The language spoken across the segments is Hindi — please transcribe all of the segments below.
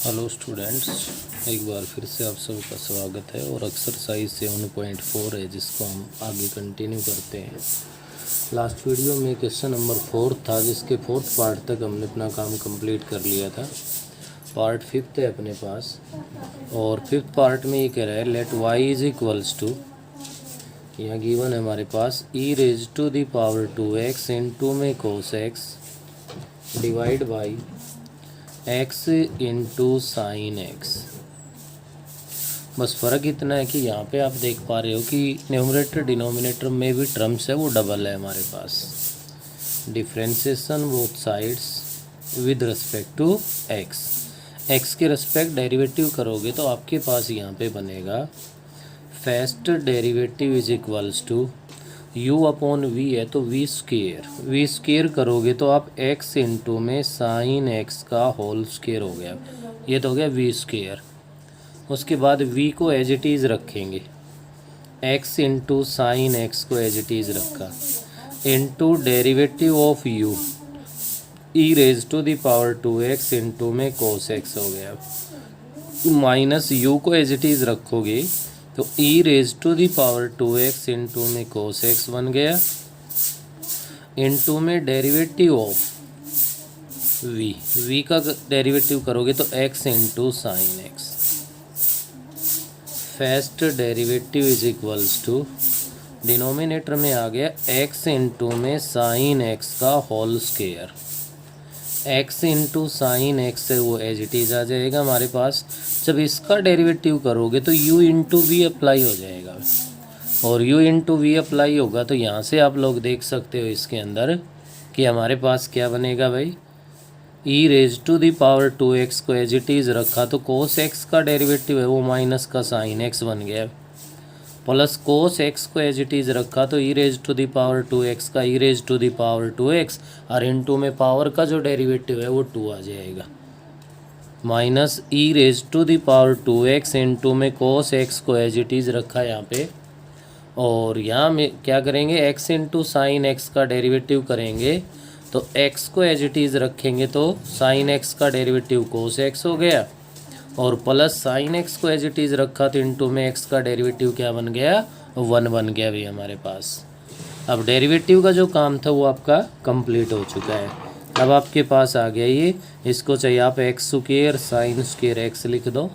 हेलो स्टूडेंट्स, एक बार फिर से आप सबका स्वागत है। और एक्सरसाइज 7.4 है जिसको हम आगे कंटिन्यू करते हैं। लास्ट वीडियो में क्वेश्चन नंबर 4 था जिसके 4th पार्ट तक हमने अपना काम कंप्लीट कर लिया था। पार्ट 5th है अपने पास, और 5th पार्ट में ये कह रहा है let y is equals to, यहाँ गिवन है हमारे पास e⁻²x इंटू में cos x divide by x into sine x. बस फ़र्क इतना है कि यहाँ पे आप देख पा रहे हो कि न्यूमरेटर डिनोमिनेटर में भी टर्म्स है वो डबल है हमारे पास। Differentiation both sides with respect to x के रिस्पेक्ट डेरिवेटिव करोगे तो आपके पास यहाँ पे बनेगा first derivative is equals to u upon v है तो v स्क्वेयर करोगे तो आप x इंटू में साइन x का होल स्क्वेयर हो गया, ये तो हो गया v स्क्वेयर। उसके बाद v को एज इट इज़ रखेंगे, x इंटू साइन x को एज इट इज़ रखा, into derivative of u e⁻²x into में cos x हो गया, माइनस u को एज इट इज़ रखोगे तो e⁻²x इंटू में cos x बन गया, इंटू में डेरिवेटिव ऑफ v का डेरिवेटिव करोगे तो x into sine x। First derivative is equals to denominator में आ गया x इंटू में साइन x का whole square, x into sine x से वो एज इट इज़ आ जाएगा हमारे पास। जब इसका डेरिवेटिव करोगे तो u इंटू वी अप्लाई हो जाएगा, और u इंटू वी अप्लाई होगा तो यहाँ से आप लोग देख सकते हो इसके अंदर कि हमारे पास क्या बनेगा भाई, e⁻²x को एज इट इज़ रखा तो cos x का डेरिवेटिव है वो माइनस का साइन x बन गया, प्लस cos x को एज इट इज़ रखा तो e⁻²x का e⁻²x और इंटू में पावर का जो डेरिवेटिव है वो 2 आ जाएगा, माइनस e⁻²x इंटू में cos x को एज इट इज़ रखा यहाँ पे, और यहाँ में क्या करेंगे x इंटू साइन x का डेरिवेटिव करेंगे तो x को एज इट इज़ रखेंगे तो साइन x का डेरिवेटिव cos x हो गया, और प्लस साइन x को एज इट इज़ रखा तो इंटू में x का डेरिवेटिव क्या बन गया, 1 बन गया भी हमारे पास। अब डेरिवेटिव का जो काम था वो आपका कंप्लीट हो चुका है। अब आपके पास आ गया ये, इसको चाहिए आप x² साइन स्क्वेयर x लिख दो,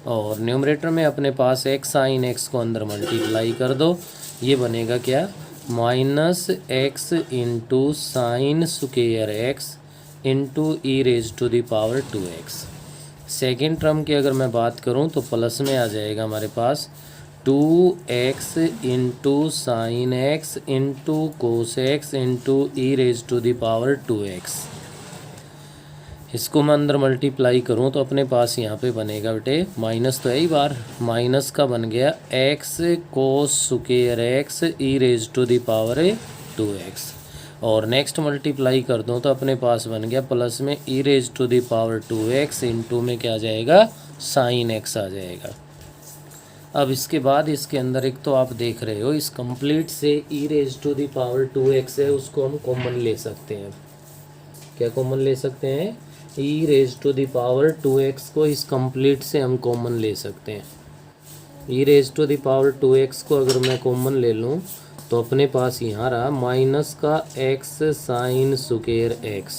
और न्यूमरेटर में अपने पास x साइन x को अंदर मल्टीप्लाई कर दो, ये बनेगा क्या, minus x into sine square x into e⁻²x। Second term की अगर मैं बात करूं तो प्लस में आ जाएगा हमारे पास 2x into sine x into cos x into e⁻²x। इसको मैं अंदर मल्टीप्लाई करूं तो अपने पास यहाँ पे बनेगा बेटे, माइनस तो है ही बार, माइनस का बन गया x cos square x e⁻²x, और नेक्स्ट मल्टीप्लाई कर दूँ तो अपने पास बन गया प्लस में e⁻²x इंटू में क्या आ जाएगा, साइन x आ जाएगा। अब इसके बाद इसके अंदर एक तो आप देख रहे हो इस कंप्लीट से e⁻²x है उसको हम कॉमन ले सकते हैं। क्या कॉमन ले सकते हैं, e⁻²x को इस कंप्लीट से हम कॉमन ले सकते हैं। e⁻²x को अगर मैं कॉमन ले लूँ तो अपने पास यहाँ रहा माइनस का x साइन स्क्वेयर x।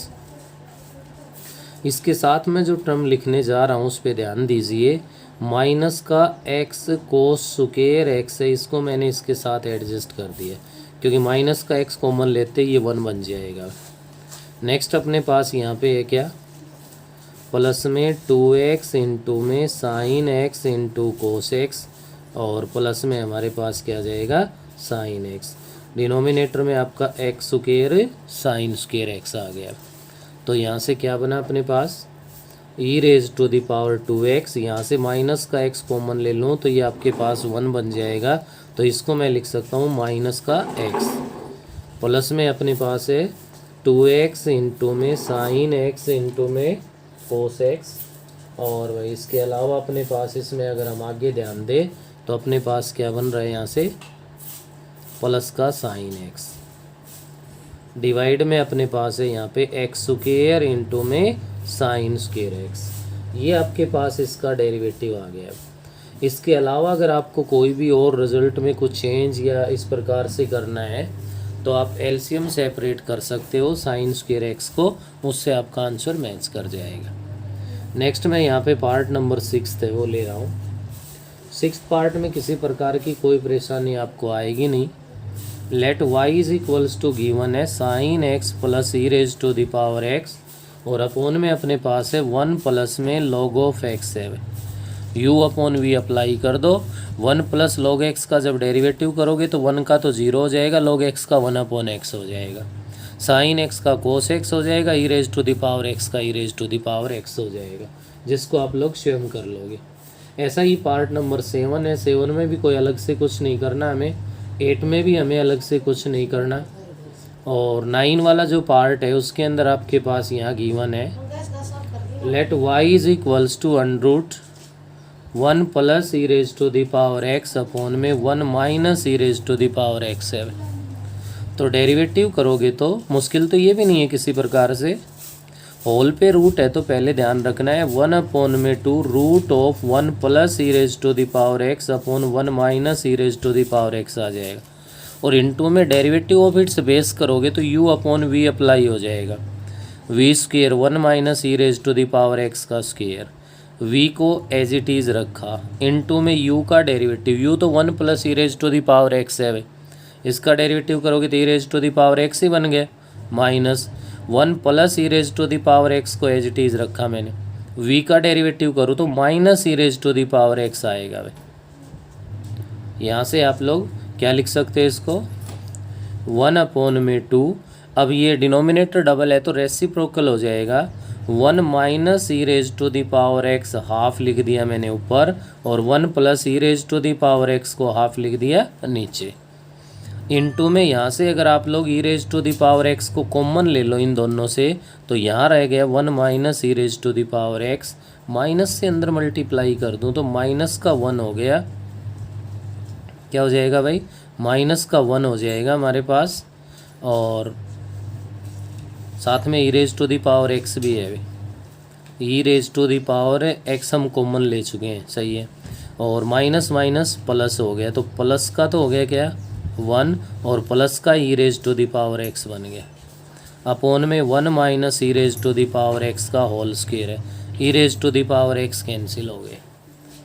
इसके साथ में जो टर्म लिखने जा रहा हूँ उस पर ध्यान दीजिए, माइनस का x कोस स्क्वेयर x है, इसको मैंने इसके साथ एडजस्ट कर दिया क्योंकि माइनस का x कॉमन लेते ये 1 बन जाएगा। नेक्स्ट अपने पास यहाँ पे है क्या, प्लस में 2x इंटू में sine x into cos x, और प्लस में हमारे पास क्या जाएगा, साइन x। डिनोमिनेटर में आपका x² साइन स्क्वेयर x आ गया, तो यहाँ से क्या बना अपने पास e⁻²x, यहाँ से माइनस का x कॉमन ले लूँ तो ये आपके पास 1 बन जाएगा, तो इसको मैं लिख सकता हूँ माइनस का x, प्लस में अपने पास है 2x इंटू में साइन x इंटू में कोस x, और वही इसके अलावा अपने पास इसमें अगर हम आगे ध्यान दें तो अपने पास क्या बन रहा है यहाँ से, प्लस का साइन x, डिवाइड में अपने पास है यहाँ पे x² इंटू में साइन स्क्वेयर x। ये आपके पास इसका डेरिवेटिव आ गया। इसके अलावा अगर आपको कोई भी और रिजल्ट में कुछ चेंज या इस प्रकार से करना है तो आप एलसीएम सेपरेट कर सकते हो साइन स्क्वायर एक्स को, उससे आपका आंसर मैच कर जाएगा। नेक्स्ट मैं यहाँ पे पार्ट नंबर 6 है वो ले रहा हूँ। 6th पार्ट में किसी प्रकार की कोई परेशानी आपको आएगी नहीं। Let y is equals to given है sine x plus e raise to the power x, और अपोन में अपने पास है 1 प्लस में लॉग ऑफ एक्स है। u अपॉन वी अप्लाई कर दो। 1 प्लस लॉग एक्स का जब डेरिवेटिव करोगे तो 1 का तो 0 हो जाएगा, लॉग एक्स का 1 अपॉन एक्स हो जाएगा, साइन एक्स का कोस एक्स हो जाएगा, e raise to the power x का e raise to the power x हो जाएगा, जिसको आप लोग स्वयं कर लोगे। ऐसा ही पार्ट नंबर 7 है। 7 में भी कोई अलग से कुछ नहीं करना हमें, 8 में भी हमें अलग से कुछ नहीं करना, और 9 वाला जो पार्ट है उसके अंदर आपके पास यहाँ गिवन है let y is equals to under root 1 plus e raise to the power x upon में 1 minus e raise to the power x है। तो डेरिवेटिव करोगे तो मुश्किल तो ये भी नहीं है किसी प्रकार से, होल पे रूट है तो पहले ध्यान रखना है 1 अपॉन में 2 root of 1 plus e raise to the power x upon 1 minus e raise to the power x आ जाएगा, और इनटू में डेरिवेटिव ऑफ इट्स बेस करोगे तो u अपॉन वी अप्लाई हो जाएगा। V square 1 minus e raise to the power x का स्क्वेयर, v को एज इट इज़ रखा, इनटू में u का डेरिवेटिव, u तो 1 plus e raise to the power x है, इसका डेरिवेटिव करोगे तो e raise to the power x ही बन गया, minus 1 plus e raise to the power x को एज इट इज़ रखा मैंने, v का डेरिवेटिव करूँ तो minus e raise to the power x आएगा। यहाँ से आप लोग क्या लिख सकते हैं इसको 1 अपॉन में 2, अब ये डिनोमिनेटर डबल है तो रेसिप्रोकल हो जाएगा, 1 minus e raise to the power x half लिख दिया मैंने ऊपर, और 1 plus e raise to the power x को हाफ लिख दिया नीचे, इनटू में यहाँ से अगर आप लोग e raise to the power x को कॉमन ले लो इन दोनों से तो यहाँ रह गया 1 minus e raise to the power x, minus से अंदर मल्टीप्लाई कर दूँ तो माइनस का 1 हो गया, क्या हो जाएगा भाई माइनस का 1 हो जाएगा हमारे पास, और साथ में e raise to the power x भी है, e raise to the power x हम कॉमन ले चुके हैं, सही है, और माइनस माइनस प्लस हो गया, तो प्लस का तो हो गया क्या 1, और प्लस का e raise to the power x बन गया, अपॉन में 1 minus e raise to the power x का होल स्क्वायर है, e raise to the power x cancel हो गए,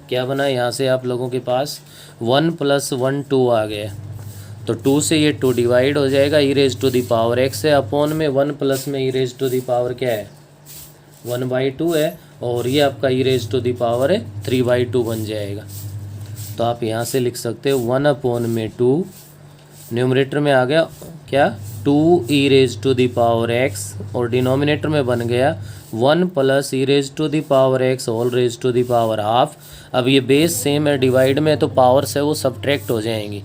क्या बना यहाँ से आप लोगों के पास 1 प्लस 1 2 आ गया, तो 2 से ये 2 डिवाइड हो जाएगा, e raise to the power x है, अपॉन में 1 प्लस में e raise to the power क्या है 1/2 है, और ये आपका e raise to the power है 3/2 बन जाएगा। तो आप यहाँ से लिख सकते हो 1 अपॉन में 2, न्यूमरेटर में आ गया क्या 2 e raise to the power x, और डिनोमिनेटर में बन गया 1 plus e raise to the power x whole raise to the power half. अब ये बेस सेम है, डिवाइड में तो पावर्स है वो सब्ट्रैक्ट हो जाएंगी,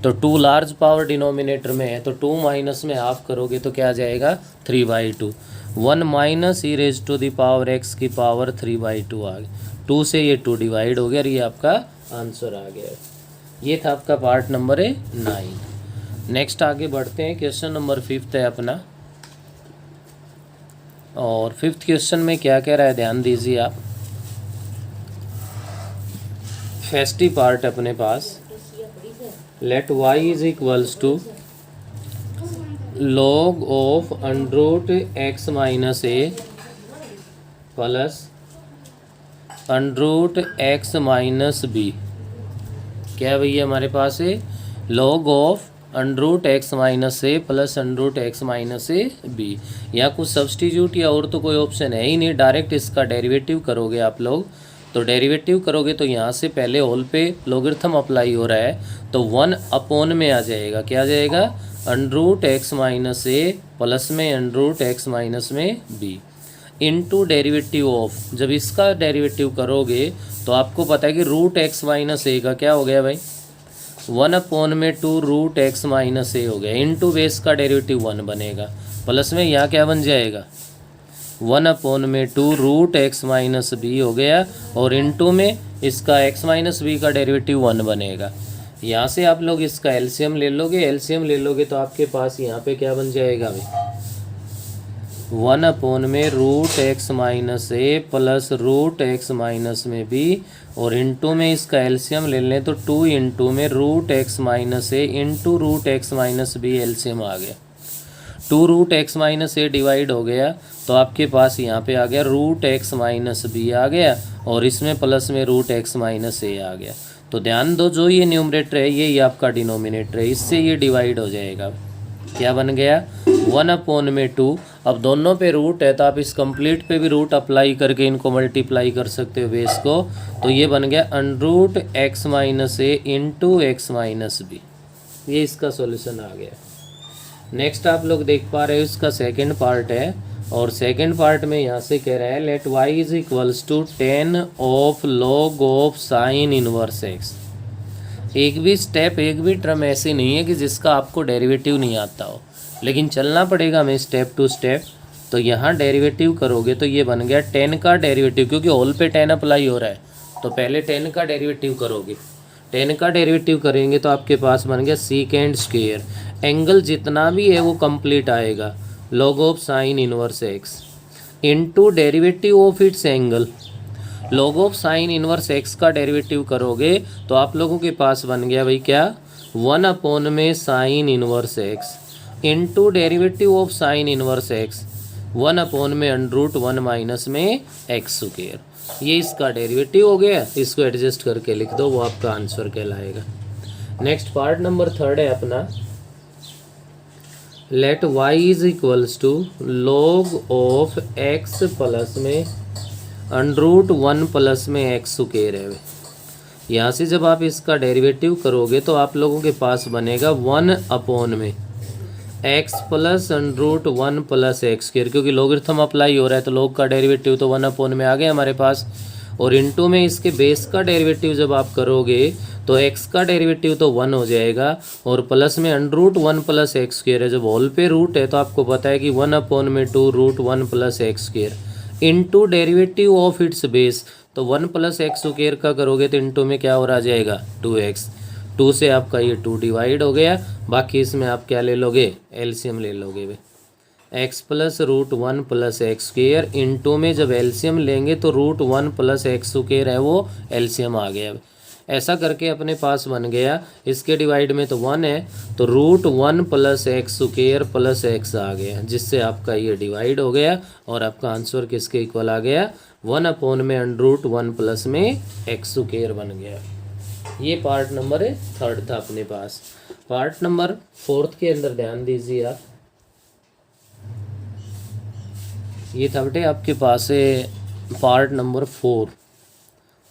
तो 2 लार्ज पावर डिनोमिनेटर में है तो 2 माइनस में हाफ करोगे तो क्या आ जाएगा 3/2, 1 minus e raise to the power x की पावर 3/2 आ गई, 2 से ये 2 डिवाइड हो गया और ये आपका आंसर आ गया। ये था आपका पार्ट नंबर 9। नेक्स्ट आगे बढ़ते हैं, क्वेश्चन नंबर 5 है अपना, और 5th क्वेश्चन में क्या कह रहा है ध्यान दीजिए आप। फर्स्ट पार्ट अपने पास let y is equals to log of under root x minus a plus under root x minus b, क्या भैया हमारे पास है log of under root x minus a plus under root x minus a b. यहाँ कुछ सब्सटीट्यूट या और तो कोई ऑप्शन है ही नहीं, डायरेक्ट इसका डेरिवेटिव करोगे आप लोग, तो डेरिवेटिव करोगे तो यहाँ से पहले होल पे लॉगरिथम अप्लाई हो रहा है तो 1 अपॉन में आ जाएगा, क्या आ जाएगा under root x minus a plus में अंडरूट एक्स माइनस में बी, इनटू डेरिवेटिव ऑफ, जब इसका डेरिवेटिव करोगे तो आपको पता है कि रूट एक्स माइनस ए का क्या हो गया भाई 1 अपॉन में 2 रूट एक्स माइनस ए हो गया, इनटू बेस का डेरिवेटिव 1 बनेगा, प्लस में यहाँ क्या बन जाएगा 1 अपॉन में 2 रूट एक्स माइनस बी हो गया, और इनटू में इसका एक्स माइनस बी का डेरिवेटिव 1 बनेगा। यहाँ से आप लोग इसका एलसीएम ले लोगे, एलसीएम ले लोगे तो आपके पास यहाँ पे क्या बन जाएगा भाई 1 अपॉन में root x minus a plus root x minus में बी, और इंटू में इसका एलसीएम ले लें तो 2 इंटू में root x minus a into root x minus b, LCM आ गया 2 root x minus a divide हो गया तो आपके पास यहाँ पे आ गया रूट एक्स माइनस बी आ गया, और इसमें प्लस में रूट एक्स माइनस ए आ गया। तो ध्यान दो जो ये न्यूमरेटर है ये आपका डिनोमिनेटर है, इससे ये डिवाइड हो जाएगा। क्या बन गया 1 अपॉन में 2। अब दोनों पे रूट है तो आप इस कंप्लीट पे भी रूट अप्लाई करके इनको मल्टीप्लाई कर सकते हो बेस को, तो ये बन गया under root x minus a into x minus B. ये इसका सॉल्यूशन आ गया। नेक्स्ट आप लोग देख पा रहे हो इसका सेकंड पार्ट है, और सेकंड पार्ट में यहाँ से कह रहा है let y is equals to 10 of log of sine inverse x। एक भी स्टेप एक भी टर्म ऐसी नहीं है कि जिसका आपको डेरिवेटिव नहीं आता हो, लेकिन चलना पड़ेगा हमें स्टेप टू स्टेप। तो यहाँ डेरिवेटिव करोगे तो ये बन गया 10 का डेरिवेटिव, क्योंकि होल पे 10 अप्लाई हो रहा है तो पहले 10 का डेरिवेटिव करोगे। 10 का डेरिवेटिव करेंगे तो आपके पास बन गया सीकेंड स्क्वायर, एंगल जितना भी है वो कंप्लीट आएगा, log of sine inverse x into derivative of it's angle. Log of sine inverse x का डेरिवेटिव करोगे तो आप लोगों के पास बन गया भाई क्या 1 अपॉन में sine inverse x into derivative of sine inverse x 1 upon में अंडरूट 1 माइनस में एक्स स्क्वायर। ये इसका डेरिवेटिव हो गया, इसको एडजस्ट करके लिख दो, वो आपका आंसर कहलाएगा। नेक्स्ट पार्ट नंबर 3 है अपना, let y is equals to log of x plus में अंडरूट 1 प्लस में एक्स स्क्वायर है। यहाँ से जब आप इसका डेरिवेटिव करोगे तो आप लोगों के पास बनेगा 1 अपॉन में x plus under root 1 plus x square, क्योंकि लॉगरिथम अप्लाई हो रहा है तो लॉग का डेरिवेटिव तो 1 अपॉन में आ गया हमारे पास, और इनटू में इसके बेस का डेरिवेटिव जब आप करोगे तो x का डेरिवेटिव तो 1 हो जाएगा, और प्लस में अंडरूट 1 प्लस एक्स स्क्वायर है। जब होल पे रूट है तो आपको पता है कि 1 अपॉन में 2 root 1 plus x square into derivative of its base, तो 1 प्लस एक्स स्क्वायर का करोगे तो इंटू में क्या और आ जाएगा 2x। 2 से आपका ये 2 डिवाइड हो गया, बाकी इसमें आप क्या ले लोगे एलसीएम ले लोगे भाई, x plus root 1 plus x square into में जब एलसीएम लेंगे तो रूट 1 प्लस एक्स स्क्वायर है वो एलसीएम आ गया। ऐसा करके अपने पास बन गया, इसके डिवाइड में तो 1 है तो root 1 plus x square plus x आ गया, जिससे आपका ये डिवाइड हो गया और आपका आंसर किसके इक्वल आ गया 1 अपॉन में अंडरूट 1 प्लस में एक्स स्क्वायर बन गया। ये पार्ट नंबर 3 था अपने पास। पार्ट नंबर 4 के अंदर ध्यान दीजिए आप, ये था बेटे आपके पास है पार्ट नंबर 4,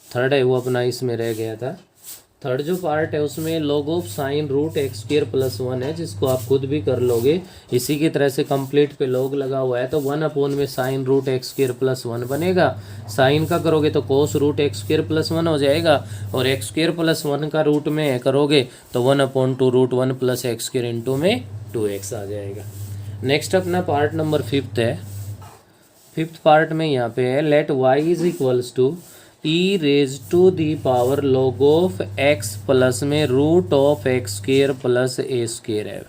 3 है वो अपना इसमें रह गया था। 3 जो पार्ट है उसमें log of sine root x square plus 1 है, जिसको आप खुद भी कर लोगे। इसी की तरह से कंप्लीट पे लॉग लगा हुआ है तो 1 अपॉन में sine root x square plus 1 बनेगा। साइन का करोगे तो cos root x square plus 1 हो जाएगा, और एक्स स्क्वायर प्लस 1 का रूट में करोगे तो 1 upon 2 root 1 plus x square into में 2x आ जाएगा। नेक्स्ट अपना पार्ट नंबर 5 है। 5th पार्ट में यहाँ पे है let y is equals to e raise to the power log of x plus में root of x square plus a square है।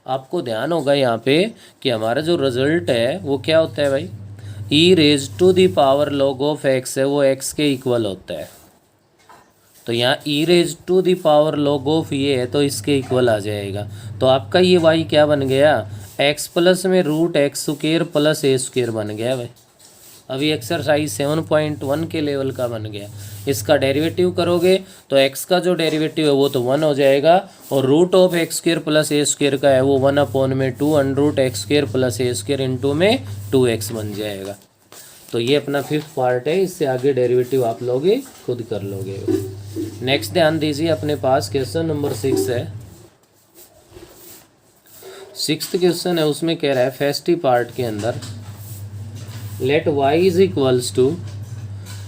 आपको ध्यान होगा यहाँ पे कि हमारा जो रिजल्ट है वो क्या होता है भाई, e raise to the power log of x है वो x के इक्वल होता है। तो यहाँ e raise to the power log of ये है तो इसके इक्वल आ जाएगा। तो आपका ये y क्या बन गया, x प्लस में root x square plus a square बन गया भाई। अभी एक्सरसाइज 7.1 के लेवल का बन गया। इसका डेरिवेटिव करोगे तो x का जो डेरिवेटिव है वो तो 1 हो जाएगा, और root of x square plus a square का है वो 1 अपॉन में 2 under root x square plus a square into में 2x बन जाएगा। तो ये अपना 5th पार्ट है, इससे आगे डेरिवेटिव आप लोगे खुद कर लोगे। नेक्स्ट ध्यान दीजिए अपने पास क्वेश्चन नंबर 6 है। 6th क्वेश्चन है, उसमें कह रहा है फर्स्ट पार्ट के अंदर let y is equals to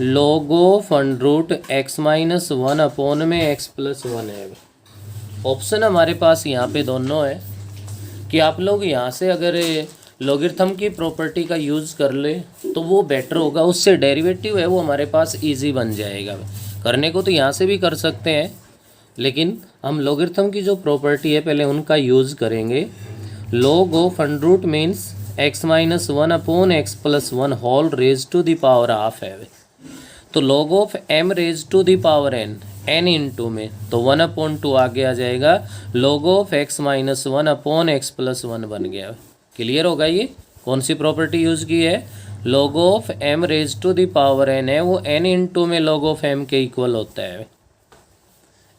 log of under root x minus 1 upon में x प्लस 1 है। ऑप्शन हमारे पास यहाँ पे दोनों है कि आप लोग यहाँ से अगर लॉगरिथम की प्रॉपर्टी का यूज़ कर ले तो वो बेटर होगा, उससे डेरिवेटिव है वो हमारे पास इजी बन जाएगा। करने को तो यहाँ से भी कर सकते हैं, लेकिन हम लॉगरिथम की जो प्रॉपर्टी है पहले उनका यूज़ करेंगे। Log of under root means x minus one upon x plus one whole raise to the power half है। तो log of m raise to the power n, n into में तो 1/2 आगे आ जाएगा, log of x minus one upon x plus one बन गया। क्लियर होगा? ये कौन सी प्रॉपर्टी यूज़ की है? Log of m raise to the power n है, वो एन इंटू में लॉग ऑफ एम के इक्वल होता है।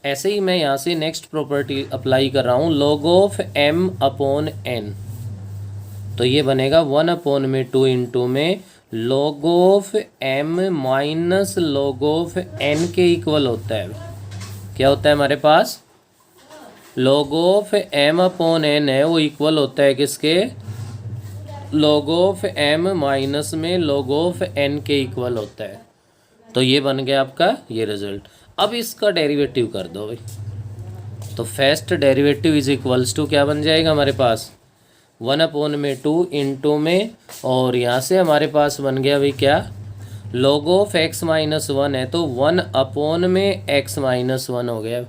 ऐसे ही मैं यहाँ से नेक्स्ट प्रॉपर्टी अप्लाई कर रहा हूँ, log of m upon n, तो ये बनेगा 1/2 इंटू में log of m minus log of n के इक्वल होता है। क्या होता है हमारे पास? Log of m upon n है, वो इक्वल होता है किसके? लॉग ऑफ एम माइनस में लॉग ऑफ एन के इक्वल होता है। तो ये बन गया आपका ये रिजल्ट। अब इसका डेरिवेटिव कर दो भाई, तो first derivative is equals to क्या बन जाएगा हमारे पास? 1/2 इंटू में, और यहाँ से हमारे पास बन गया भाई क्या? Log of x minus one है, तो 1/, में एक्स माइनस वन हो गया।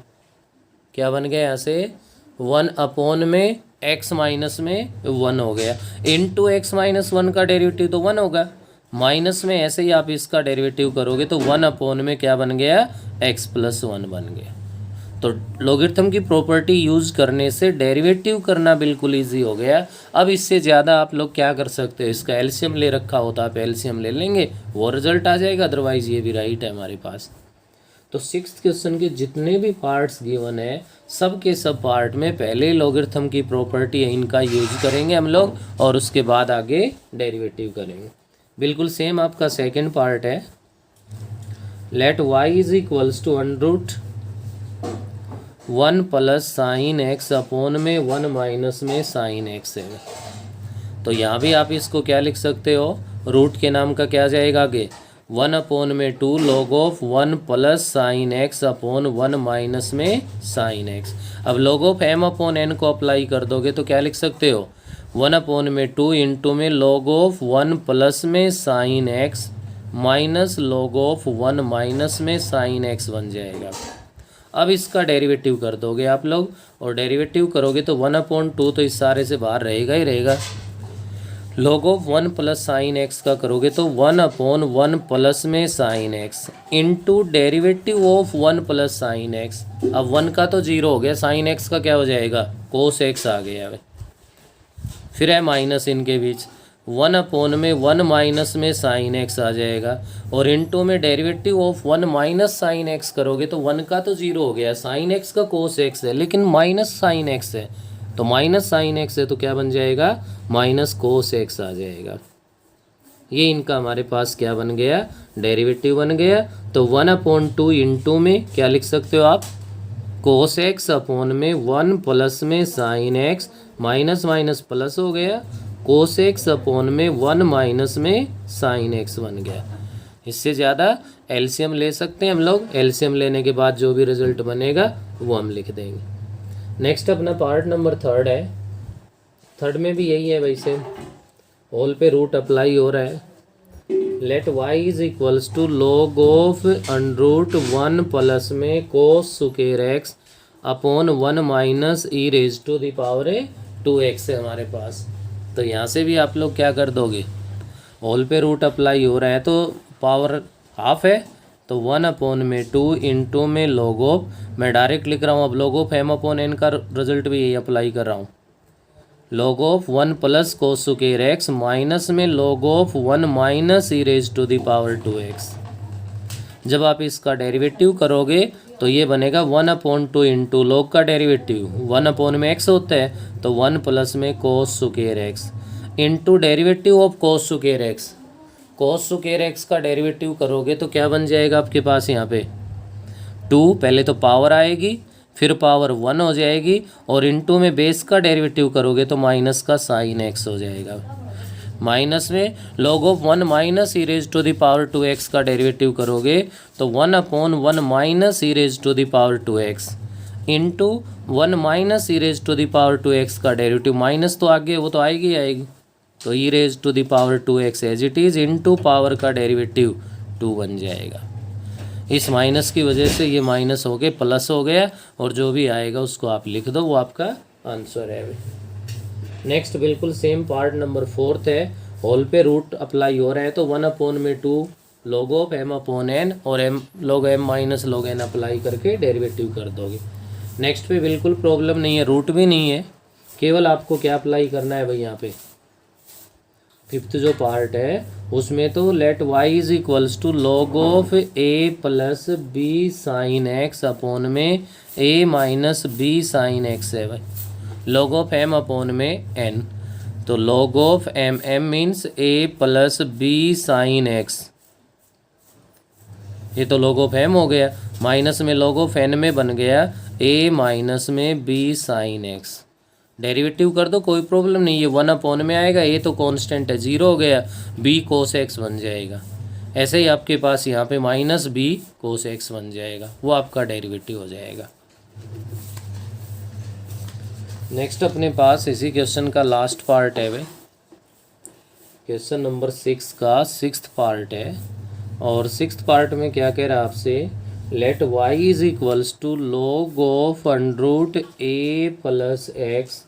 क्या बन गया यहाँ से? 1/, में एक्स माइनस में वन हो गया, इंटू एक्स माइनस वन का डेरिवेटिव तो 1 होगा, माइनस में ऐसे ही आप इसका डेरिवेटिव करोगे तो 1/, में क्या बन गया? एक्स प्लस वन बन गया। तो लॉगरिथम की प्रॉपर्टी यूज़ करने से डेरिवेटिव करना बिल्कुल इजी हो गया। अब इससे ज़्यादा आप लोग क्या कर सकते हो? इसका एलसीएम ले रखा होता, आप एलसीएम ले लेंगे, वो रिजल्ट आ जाएगा, अदरवाइज ये भी राइट है हमारे पास। तो 6th क्वेश्चन के जितने भी पार्ट्स गिवन है, सब के सब पार्ट में पहले लॉगरिथम की प्रॉपर्टी है, इनका यूज करेंगे हम लोग, और उसके बाद आगे डेरिवेटिव करेंगे। बिल्कुल सेम आपका सेकेंड पार्ट है, let y is equals to √1 plus sine x upon में 1 माइनस में साइन एक्स है। तो यहाँ भी आप इसको क्या लिख सकते हो? रूट के नाम का क्या जाएगा आगे? 1/2 log of 1 plus sine x upon 1 minus में साइन एक्स। अब log of m upon n को अप्लाई कर दोगे तो क्या लिख सकते हो? 1/2 इंटू में लॉग ऑफ 1 प्लस में sine x minus log of 1 minus में साइन एक्स बन जाएगा। अब इसका डेरिवेटिव कर दोगे आप लोग, और डेरिवेटिव करोगे तो 1/2 तो इस सारे से बाहर रहेगा ही रहेगा। Log of 1 plus sine x का करोगे तो 1/1 प्लस में sine x into derivative of 1 plus sine x. अब 1 का तो 0 हो गया, साइन एक्स का क्या हो जाएगा? कोस एक्स आ गया। फिर है माइनस इनके बीच, 1/1 माइनस में साइन एक्स आ जाएगा, और इंटू में derivative of 1 minus sine x करोगे तो 1 का तो 0 हो गया, साइन एक्स का कोस एक्स है, लेकिन माइनस साइन एक्स है, तो माइनस साइन एक्स है तो क्या बन जाएगा? माइनस कोस एक्स आ जाएगा। ये इनका हमारे पास क्या बन गया? डेरिवेटिव बन गया। तो 1/2 इंटू में क्या लिख सकते हो आप? कोस एक्स अपॉन में 1 प्लस में sine x, minus minus plus हो गया, कोस एक्स अपॉन में 1 माइनस में साइन एक्स बन गया। इससे ज़्यादा एलसीएम ले सकते हैं हम लोग, एलसीएम लेने के बाद जो भी रिजल्ट बनेगा वो हम लिख देंगे। नेक्स्ट अपना पार्ट नंबर 3 है। थर्ड में भी यही है वैसे, होल पे रूट अप्लाई हो रहा है। Let y is equals to log of √1 plus में cos square x upon 1 minus e raise to the power 2x है हमारे पास। तो यहाँ से भी आप लोग क्या कर दोगे? होल पे रूट अप्लाई हो रहा है तो पावर हाफ है, तो 1/2 इंटू में लॉग ऑफ, मैं डायरेक्ट लिख रहा हूँ, अब log of m upon n का रिजल्ट भी यही अप्लाई कर रहा हूँ, log of 1 plus cos square x minus में log of 1 minus e raise to the power 2x। जब आप इसका डेरिवेटिव करोगे तो ये बनेगा 1/2 इंटू लॉग का डेरिवेटिव 1/, में x होता है तो 1 प्लस में cos square x into derivative of cos square x. Cos square x का डेरिवेटिव करोगे तो क्या बन जाएगा आपके पास यहाँ पे? 2, पहले तो पावर आएगी, फिर पावर 1 हो जाएगी, और इंटू में बेस का डेरिवेटिव करोगे तो माइनस का साइन एक्स हो जाएगा। माइनस में log of 1 minus e raise to the power 2x का डेरिवेटिव करोगे तो 1/1 minus e raise to the power 2x into 1 minus e raise to the power 2x का डेरिवेटिव, माइनस तो आगे वो तो आएगी आएगी, तो e raise to the power 2x as it is into power का डेरिवेटिव 2 बन जाएगा। इस माइनस की वजह से ये माइनस हो गए प्लस हो गया, और जो भी आएगा उसको आप लिख दो, वो आपका आंसर है। नेक्स्ट बिल्कुल सेम पार्ट नंबर 4 है, होल पे रूट अप्लाई हो रहा है तो 1/2 log ऑफ m/n और m log m minus log n apply करके डेरिवेटिव कर दोगे। नेक्स्ट पे बिल्कुल प्रॉब्लम नहीं है, रूट भी नहीं है, केवल आपको क्या अप्लाई करना है भाई यहाँ पे 5th जो पार्ट है उसमें तो let y is equals to log of a plus b sine x upon में a minus b sine x है भाई। log ऑफ m अपॉन में n, तो log of m means a plus b sine x, ये तो log ऑफ m हो गया, माइनस में log ऑफ n में बन गया a माइनस में b साइन x। डेरिवेटिव कर दो कोई प्रॉब्लम नहीं है, 1/n में आएगा, ये तो कांस्टेंट है 0 हो गया, b cos x बन जाएगा। ऐसे ही आपके पास यहाँ पे माइनस b cos x बन जाएगा, वो आपका डेरिवेटिव हो जाएगा। नेक्स्ट अपने पास इसी क्वेश्चन का लास्ट पार्ट है भाई, क्वेश्चन नंबर 6 का 6th पार्ट है, और 6th पार्ट में क्या कह रहा है आपसे, let y is equals to log of under root a plus x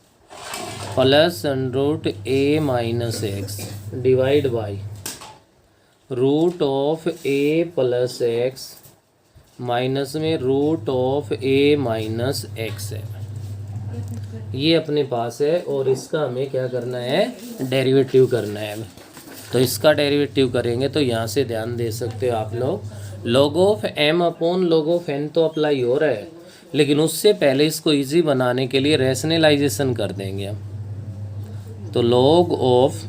plus under root a minus x divide by root of a plus x minus में root of a minus x है। ये अपने पास है और इसका हमें क्या करना है, डेरिवेटिव करना है। तो इसका डेरिवेटिव करेंगे तो यहाँ से ध्यान दे सकते हो आप लोग, log of m upon log of n तो अप्लाई हो रहा है, लेकिन उससे पहले इसको इजी बनाने के लिए रैशनलाइजेशन कर देंगे हम। तो log of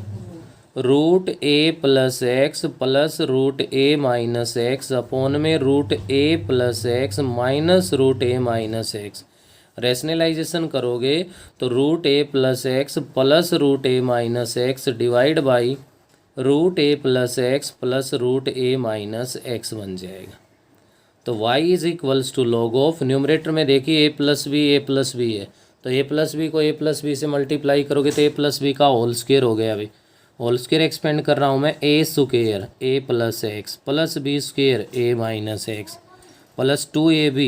root a plus x plus root a minus x upon में root a plus x minus root a minus x, rationalization करोगे तो root a plus x plus root a minus x divide by root a plus x plus root a minus x बन जाएगा। तो y is equals to log of, numerator में देखिए a प्लस बी है, तो a प्लस बी को a प्लस बी से मल्टीप्लाई करोगे तो a प्लस बी का होल स्क्वायर हो गया। अभी होल स्क्वायर एक्सपेंड कर रहा हूँ मैं, a square a plus x plus b square a minus x plus 2ab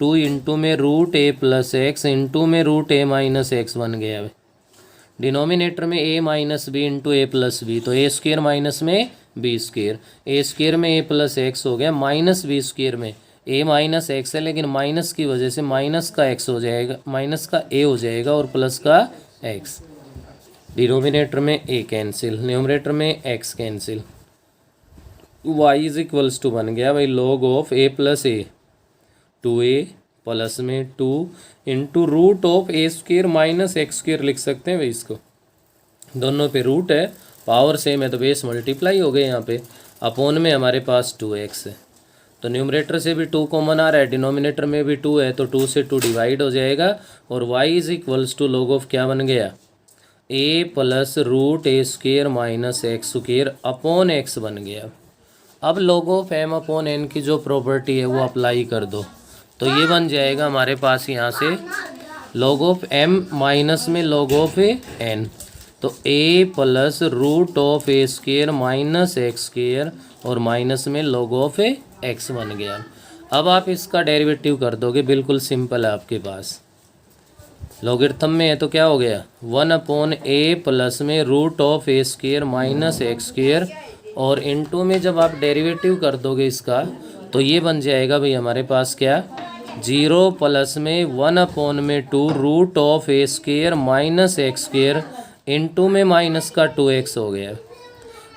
2 into में root a plus x into में रूट a माइनस एक्स बन गया। अभी डिनोमिनेटर में a minus b into a plus b, तो a स्क्वायर माइनस में b स्क्वायर, a स्क्वायर में a प्लस एक्स हो गया, माइनस b स्क्वायर में a माइनस एक्स है, लेकिन माइनस की वजह से माइनस का x हो जाएगा, माइनस का a हो जाएगा और प्लस का x। डिनोमिनेटर में a कैंसिल, न्यूमरेटर में x cancel, y is equals to बन गया भाई log of a plus a 2a plus में 2 into root of a square minus x square लिख सकते हैं भाई, इसको दोनों पे रूट है, पावर सेम है तो बेस मल्टीप्लाई हो गए यहाँ पे, अपॉन में हमारे पास 2x है, तो न्यूमरेटर से भी 2 कॉमन आ रहा है, डिनोमिनेटर में भी 2 है, तो 2 से 2 डिवाइड हो जाएगा और y is equals to log of क्या बन गया, a plus root a square minus x square upon x बन गया। अब log of m upon n की जो प्रॉपर्टी है वो अप्लाई कर दो, तो ये बन जाएगा हमारे पास यहाँ से log ऑफ m माइनस में log ऑफ n, तो a plus root of a square minus x square और माइनस में log ऑफ x बन गया। अब आप इसका डेरिवेटिव कर दोगे, बिल्कुल सिंपल है आपके पास, लॉगरिथम में है तो क्या हो गया 1/a प्लस में root of a square minus x square, और इनटू में जब आप डेरिवेटिव कर दोगे इसका तो ये बन जाएगा भाई हमारे पास क्या 0 प्लस में 1/2 root of a square minus x square into में माइनस का 2x हो गया,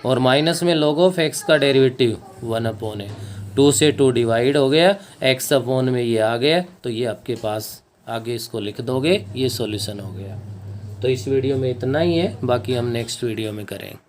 और माइनस में log ऑफ x का डेरिवेटिव 1/a 2 से 2 डिवाइड हो गया, x अपॉन में ये आ गया, तो ये आपके पास आगे इसको लिख दोगे, ये सॉल्यूशन हो गया। तो इस वीडियो में इतना ही है, बाकी हम नेक्स्ट वीडियो में करेंगे।